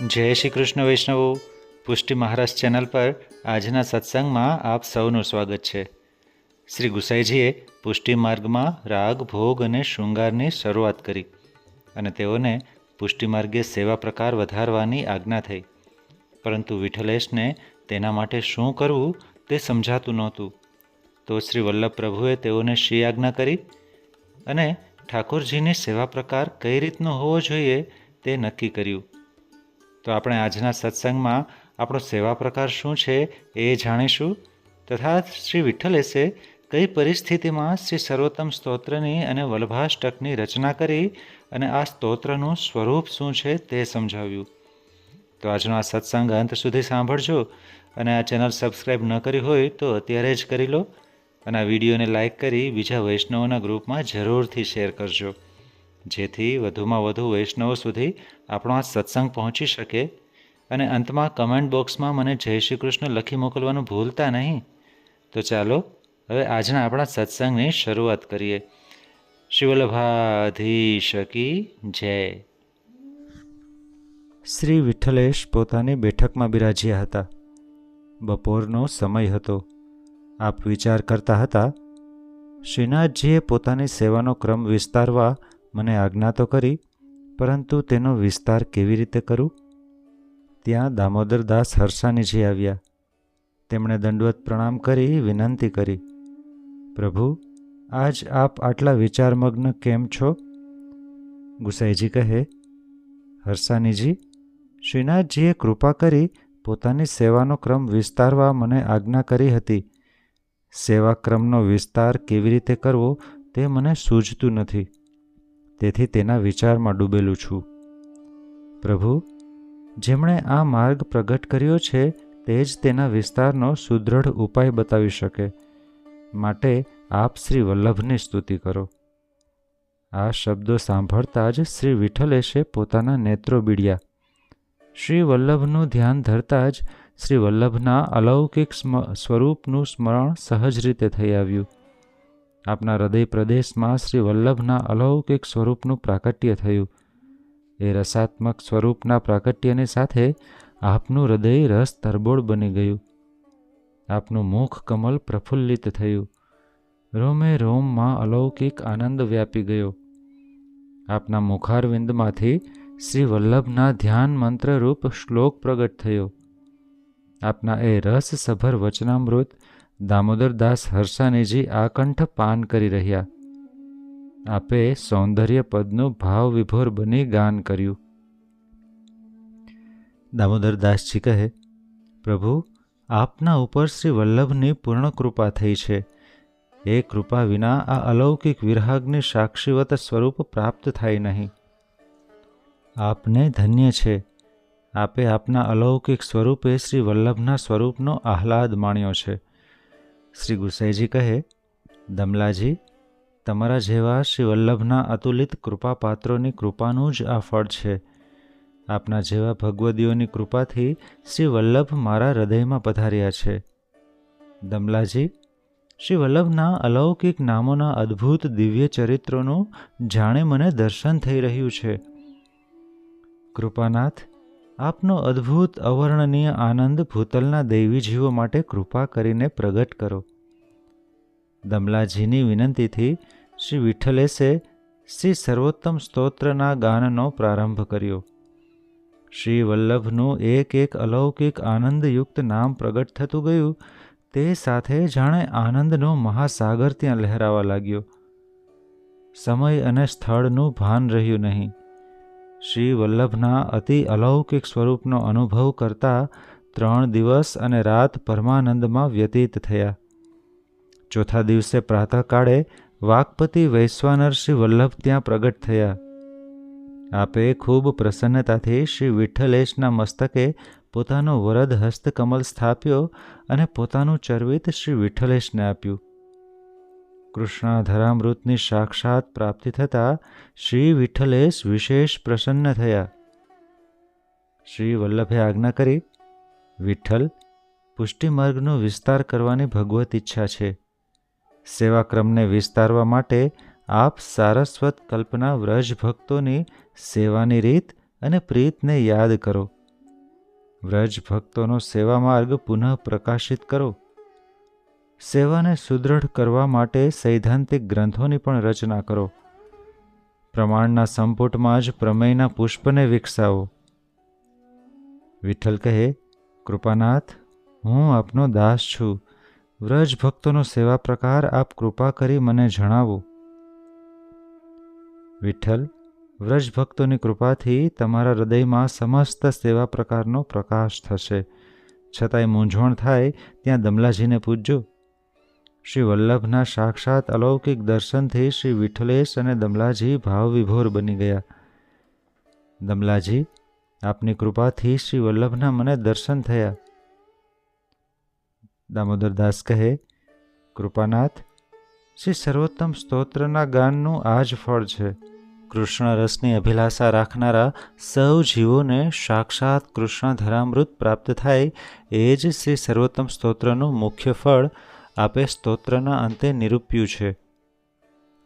જય શ્રી કૃષ્ણ વૈષ્ણવો. પુષ્ટિ મહારાજ ચેનલ પર આજના સત્સંગમાં આપ સૌનું સ્વાગત છે. શ્રી ગુસાઈજીએ પુષ્ટિ માર્ગમાં રાગ, ભોગ અને શૃંગારની શરૂઆત કરી અને તેઓને પુષ્ટિ માર્ગે સેવા પ્રકાર વધારવાની આજ્ઞા થઈ. પરંતુ વિઠ્ઠલેશને તેના માટે શું કરવું તે સમજાતું નહોતું. તો શ્રી વલ્લભ પ્રભુએ તેઓને શી આજ્ઞા કરી અને ઠાકોરજીની સેવા પ્રકાર કઈ રીતનો હોવો જોઈએ તે નક્કી કર્યું. તો આપણે આજના સત્સંગમાં આપણો સેવા પ્રકાર શું છે એ જાણીશું, તથા શ્રી વિઠ્ઠલેશે કઈ પરિસ્થિતિમાં શ્રી સર્વોત્તમ સ્તોત્રની અને વલ્લભાષ્ટકની રચના કરી અને આ સ્તોત્રનું સ્વરૂપ શું છે તે સમજાવ્યું. તો આજનો આ સત્સંગ અંત સુધી સાંભળજો અને આ ચેનલ સબસ્ક્રાઈબ ન કરી હોય તો અત્યારે જ કરી લો અને આ વિડીયોને લાઇક કરી બીજા વૈષ્ણવોના ગ્રુપમાં જરૂરથી શેર કરજો, જેથી વધુમાં વધુ વૈષ્ણવો સુધી આપણો આ સત્સંગ પહોંચી શકે. અને અંતમાં કમેન્ટ બોક્સમાં મને જય શ્રી કૃષ્ણ લખી મોકલવાનું ભૂલતા નહીં. તો ચાલો હવે આજના આપણા સત્સંગની શરૂઆત કરીએ. શ્રી વલ્લભાધીશ કી જય. શ્રી વિઠ્ઠલેશ પોતાની બેઠકમાં બિરાજ્યા હતા. બપોરનો સમય હતો. આપ વિચાર કરતા હતા, શ્રીનાથજીએ પોતાની સેવાનો ક્રમ વિસ્તારવા મને આજ્ઞા તો કરી, પરંતુ તેનો વિસ્તાર કેવી રીતે કરું? ત્યાં દામોદરદાસ હરસાનીજી આવ્યા. તેમણે દંડવત પ્રણામ કરી વિનંતી કરી, પ્રભુ, આજ આપ આટલા વિચારમગ્ન કેમ છો? ગુસાઈજી કહે, હરસાનીજી, શ્રીનાથજીએ કૃપા કરી પોતાની સેવાનો ક્રમ વિસ્તારવા મને આજ્ઞા કરી હતી. સેવા ક્રમનો વિસ્તાર કેવી રીતે કરવો તે મને સૂઝતું નથી, તેથી તેના વિચારમાં ડૂબેલું છું. પ્રભુ, જેમણે આ માર્ગ પ્રગટ કર્યો છે તે જ તેના વિસ્તારનો સુદૃઢ ઉપાય બતાવી શકે, માટે આપ શ્રી વલ્લભની સ્તુતિ કરો. આ શબ્દો સાંભળતા જ શ્રી વિઠ્ઠલેશે પોતાના નેત્રો બીડ્યા. શ્રી વલ્લભનું ધ્યાન ધરતા જ શ્રી વલ્લભના અલૌકિક સ્વરૂપનું સ્મરણ સહજ રીતે થઈ આવ્યું. આપના હૃદય પ્રદેશમાં શ્રી વલ્લભના અલૌકિક સ્વરૂપનું પ્રાકટ્ય થયું. એ રસાત્મક સ્વરૂપના પ્રાકટ્યની સાથે આપનું હૃદય રસ તરબોળ બની ગયું. આપનું મુખ કમલ પ્રફુલ્લિત થયું. રોમે રોમમાં અલૌકિક આનંદ વ્યાપી ગયો. આપના મુખારવિંદમાંથી શ્રી વલ્લભના ધ્યાન મંત્રરૂપ શ્લોક પ્રગટ થયો. આપના એ રસસભર વચનામૃત દામોદરદાસ હરસાનીજી આકંઠ પાન કરી રહ્યા. આપે સૌંદર્ય પદનું ભાવ વિભોર બની ગાન કર્યું. દામોદરદાસજી કહે, પ્રભુ, આપના ઉપર શ્રી વલ્લભની પૂર્ણ કૃપા થઈ છે. એ કૃપા વિના આ અલૌકિક વિરાગની સાક્ષીવત સ્વરૂપ પ્રાપ્ત થાય નહીં. આપને ધન્ય છે. આપે આપના અલૌકિક સ્વરૂપે શ્રી વલ્લભના સ્વરૂપનો આહલાદ માણ્યો છે. શ્રી ગુસાઈજી કહે, દમલાજી, તમારા જેવા શ્રી વલ્લભના અતુલિત કૃપાપાત્રોની કૃપાનું જ આ ફળ છે. આપના જેવા ભગવદીઓની કૃપાથી શ્રી વલ્લભ મારા હૃદયમાં પધાર્યા છે. દમલાજી, શ્રી વલ્લભના અલૌકિક નામોના અદ્ભુત દિવ્ય ચરિત્રોનું જાણે મને દર્શન થઈ રહ્યું છે. કૃપાનાથ, આપનો અદ્ભુત અવર્ણનીય આનંદ ભૂતલના દૈવી જીવો માટે કૃપા કરીને પ્રગટ કરો. દમલાજીની વિનંતીથી શ્રી વિઠ્ઠલેશે શ્રી સર્વોત્તમ સ્તોત્રના ગાનનો પ્રારંભ કર્યો. શ્રી વલ્લભનું એક એક અલૌકિક આનંદયુક્ત નામ પ્રગટ થતું ગયું. તે સાથે જાણે આનંદનો મહાસાગર ત્યાં લહેરાવા લાગ્યો. સમય અને સ્થળનું ભાન રહ્યું નહીં. શ્રી વલ્લભના અતિ અલૌકિક સ્વરૂપનો અનુભવ કરતા 3 દિવસ અને રાત પરમાનંદમાં વ્યતીત થયા. ચોથા દિવસે પ્રાતઃકાળે વાકપતિ વૈશ્વાનર શ્રી વલ્લભ ત્યાં પ્રગટ થયા. આપે ખૂબ પ્રસન્નતાથી શ્રી વિઠ્ઠલેશના મસ્તકે પોતાનો વરદ હસ્તકમલ સ્થાપ્યો અને પોતાનું ચરવિત શ્રી વિઠ્ઠલેશને આપ્યું. કૃષ્ણાધરામૃતની સાક્ષાત પ્રાપ્તિ થતાં શ્રી વિઠ્ઠલેશ વિશેષ પ્રસન્ન થયા. શ્રી વલ્લભે આજ્ઞા કરી, વિઠ્ઠલ, પુષ્ટિમાર્ગનો વિસ્તાર કરવાની ભગવત ઈચ્છા છે. સેવાક્રમને વિસ્તારવા માટે આપ સારસ્વત કલ્પના વ્રજ ભક્તોની સેવાની રીત અને પ્રીતને યાદ કરો વ્રજ ભક્તોનો સેવા માર્ગ પુનઃ પ્રકાશિત કરો. સેવાને સુદૃઢ કરવા માટે સૈદ્ધાંતિક ગ્રંથોની પણ રચના કરો. પ્રમાણના સંપુટમાં જ પ્રમેયના પુષ્પને વિકસાવો. વિઠ્ઠલ કહે, કૃપાનાથ, હું આપનો દાસ છું. વ્રજ ભક્તોનો સેવા પ્રકાર આપ કૃપા કરી મને જણાવો. વિઠ્ઠલ, વ્રજ ભક્તોની કૃપાથી તમારા હૃદયમાં સમસ્ત સેવા પ્રકારનો પ્રકાશ થશે. છતાંય મૂંઝવણ થાય ત્યાં દમલાજીને પૂછજો. શ્રી વલ્લભના સાક્ષાત અલૌકિક દર્શનથી શ્રી વિઠ્ઠલેશ અને દમલાજી ભાવવિભોર બની ગયા. દમલાજી, આપની કૃપાથી શ્રી વલ્લભના મને દર્શન થયા. દામોદરદાસ કહે, કૃપાનાથ, શ્રી સર્વોત્તમ સ્તોત્રના ગાનનું આ જ ફળ છે. કૃષ્ણ રસની અભિલાષા રાખનારા સૌ જીવોને સાક્ષાત કૃષ્ણ ધરામૃત પ્રાપ્ત થાય એ જ શ્રી સર્વોત્તમ સ્તોત્રનું મુખ્ય ફળ આપે સ્તોત્રના અંતે નિરૂપ્યું છે.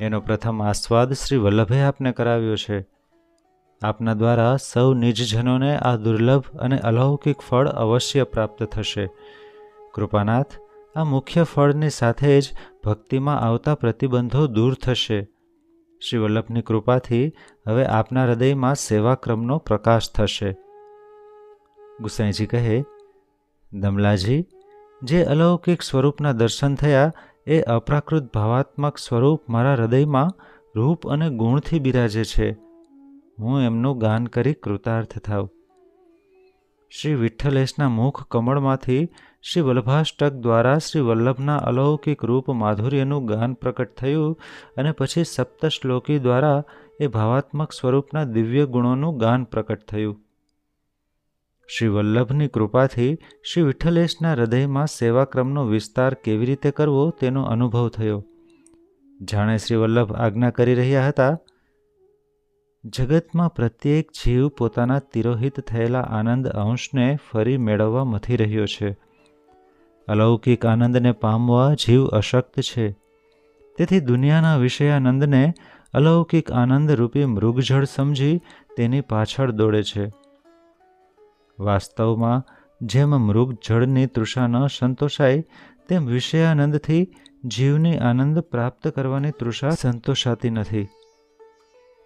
એનો પ્રથમ આસ્વાદ શ્રી વલ્લભે આપને કરાવ્યો છે. આપના દ્વારા સૌ નિજજનોને આ દુર્લભ અને અલૌકિક ફળ અવશ્ય પ્રાપ્ત થશે. કૃપાનાથ, આ મુખ્ય ફળની સાથે જ ભક્તિમાં આવતા પ્રતિબંધો દૂર થશે. શ્રી વલ્લભની કૃપાથી હવે આપના હૃદયમાં સેવાક્રમનો પ્રકાશ થશે. ગુસાઈજી કહે, દમલાજી, જે અલૌકિક સ્વરૂપના દર્શન થયા એ અપ્રાકૃત ભાવાત્મક સ્વરૂપ મારા હૃદયમાં રૂપ અને ગુણથી બિરાજે છે. હું એમનું ગાન કરી કૃતાર્થ થાવ. શ્રી વિઠ્ઠલેશના મુખ કમળમાંથી શ્રી વલ્લભાષ્ટક દ્વારા શ્રી વલ્લભના અલૌકિક રૂપ માધુર્યનું ગાન પ્રકટ થયું અને પછી સપ્તશ્લોકી દ્વારા એ ભાવાત્મક સ્વરૂપના દિવ્ય ગુણોનું ગાન પ્રકટ થયું. શ્રી વલ્લભની કૃપાથી શ્રી વિઠ્ઠલેશના હૃદયમાં સેવાક્રમનો વિસ્તાર કેવી રીતે કરવો તેનો અનુભવ થયો. જાણે શ્રી વલ્લભ આજ્ઞા કરી રહ્યા હતા, જગતમાં પ્રત્યેક જીવ પોતાના તિરોહિત થયેલા આનંદ અંશને ફરી મેળવવા મથી રહ્યો છે. અલૌકિક આનંદને પામવા જીવ અશક્ત છે. તેથી દુનિયાના વિષયાનંદને અલૌકિક આનંદ રૂપી મૃગજળ સમજી તેની પાછળ દોડે છે. વાસ્તવમાં જેમ મૃગજળની તૃષા ન સંતોષાય તેમ વિષયાનંદથી જીવની આનંદ પ્રાપ્ત કરવાની તૃષા સંતોષાતી નથી.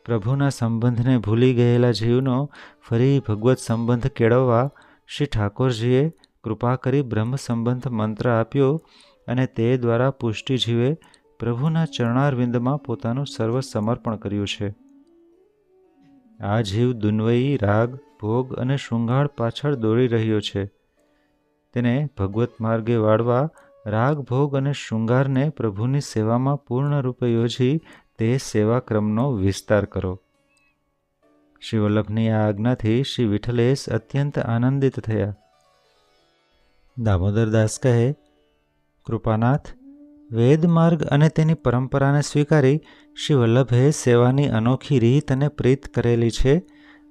પ્રભુના સંબંધને ભૂલી ગયેલા જીવનો ફરી ભગવત સંબંધ કેળવવા શ્રી ઠાકોરજીએ કૃપા કરી બ્રહ્મ સંબંધ મંત્ર આપ્યો અને તે દ્વારા પુષ્ટિજીવે પ્રભુના ચરણારવિંદમાં પોતાનું સર્વ સમર્પણ કર્યું છે. આ જીવ દુન્વયી રાગ, ભોગ અને શૃંગાર પાછળ દોડી રહ્યો છે. તેને ભગવત માર્ગે વાળવા રાગ, ભોગ અને શૃંગારને પ્રભુની સેવામાં પૂર્ણ રૂપે યોજી તે સેવાક્રમનો વિસ્તાર કરો. શ્રી વલ્લભની આ આજ્ઞાથી શ્રી વિઠ્ઠલેશ અત્યંત આનંદિત થયા. દામોદરદાસ કહે, કૃપાનાથ, વેદ માર્ગ અને તેની પરંપરાને સ્વીકારી શ્રી વલ્લભે સેવાની અનોખી રીત અને પ્રીત કરેલી છે.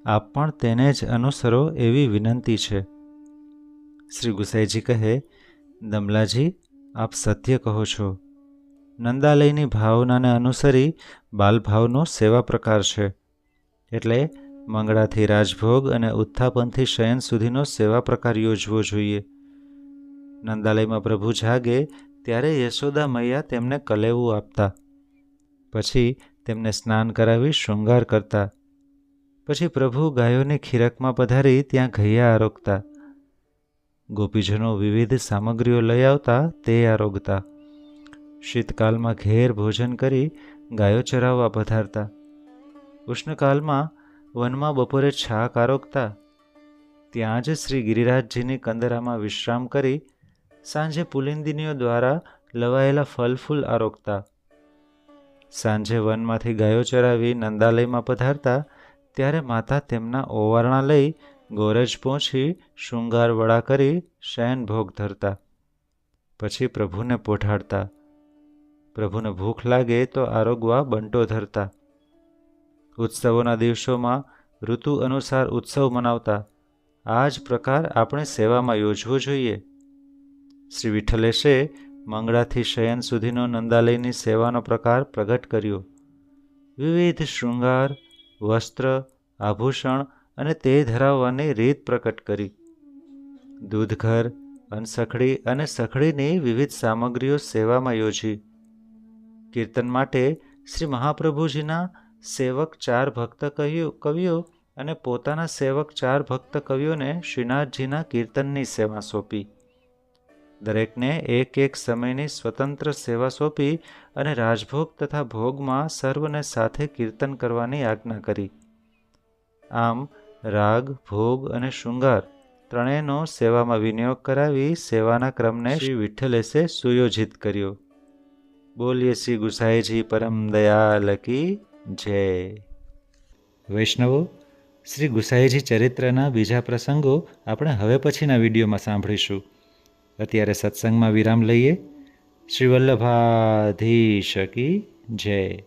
આપ પણ તેને જ અનુસરો એવી વિનંતી છે. શ્રી ગુસાઈજી કહે, દમલાજી, આપ સત્ય કહો છો. નંદાલયની ભાવનાને અનુસરી બાલભાવનો સેવા પ્રકાર છે. એટલે મંગળાથી રાજભોગ અને ઉત્થાપનથી શયન સુધીનો સેવા પ્રકાર યોજવો જોઈએ. નંદાલયમાં પ્રભુ જાગે ત્યારે યશોદા મૈયા તેમને કલેવું આપતા. પછી તેમને સ્નાન કરાવી શૃંગાર કરતા. પછી પ્રભુ ગાયોની ખીરકમાં પધારી ત્યાં ઘૈયા આરોગતા. ગોપીજનો વિવિધ સામગ્રીઓ લઈ આવતા તે આરોગતા. શીતકાલમાં ઘેર ભોજન કરી ગાયો ચરાવવા પધારતા. ઉષ્ણકાલમાં વનમાં બપોરે છાક આરોગતા. ત્યાં જ શ્રી ગિરિરાજજીની કંદરામાં વિશ્રામ કરી સાંજે પુલિંદિનીઓ દ્વારા લવાયેલા ફલ ફૂલ આરોગતા. સાંજે વનમાંથી ગાયો ચરાવી નંદાલયમાં પધારતા ત્યારે માતા તેમના ઓવારણા લઈ ગોરજ પહોંચી શૃંગાર વડા કરી શયન ભોગ ધરતા. પછી પ્રભુને પોઢાડતા. પ્રભુને ભૂખ લાગે તો આરોગવા બંટો ધરતા. ઉત્સવોના દિવસોમાં ઋતુ અનુસાર ઉત્સવ મનાવતા. આ જ પ્રકાર આપણે સેવામાં યોજવો જોઈએ. શ્રી વિઠ્ઠલેશે મંગળાથી શયન સુધીનો નંદાલયની સેવાનો પ્રકાર પ્રગટ કર્યો. વિવિધ શૃંગાર, વસ્ત્ર, આભૂષણ અને તે ધરાવવાની રીત પ્રકટ કરી. દૂધઘર, અનસખડી અને સખડીની વિવિધ સામગ્રીઓ સેવામાં યોજી. કીર્તન માટે શ્રી મહાપ્રભુજીના સેવક 4 ભક્ત કવિઓ અને પોતાના સેવક 4 ભક્ત કવિઓને શ્રીનાથજીના કીર્તનની સેવા સોંપી. દરેકને એક એક સમયની સ્વતંત્ર સેવા સોંપી અને રાજભોગ તથા ભોગમાં સર્વને સાથે કીર્તન કરવાની આજ્ઞા કરી. આમ રાગ, ભોગ અને શૃંગાર ત્રણેયનો સેવામાં વિનિયોગ કરાવી સેવાના ક્રમને શ્રી વિઠ્ઠલેશે સુયોજિત કર્યો. બોલીએ શ્રી ગુસાઈજી પરમ દયાલ કી જય. વૈષ્ણવો, શ્રી ગુસાઈજી ચરિત્રના બીજા પ્રસંગો આપણે હવે પછીના વિડીયોમાં સાંભળીશું. અત્યારે સત્સંગમાં વિરામ લઈએ. શ્રી વલ્લભાધીશ કી જય.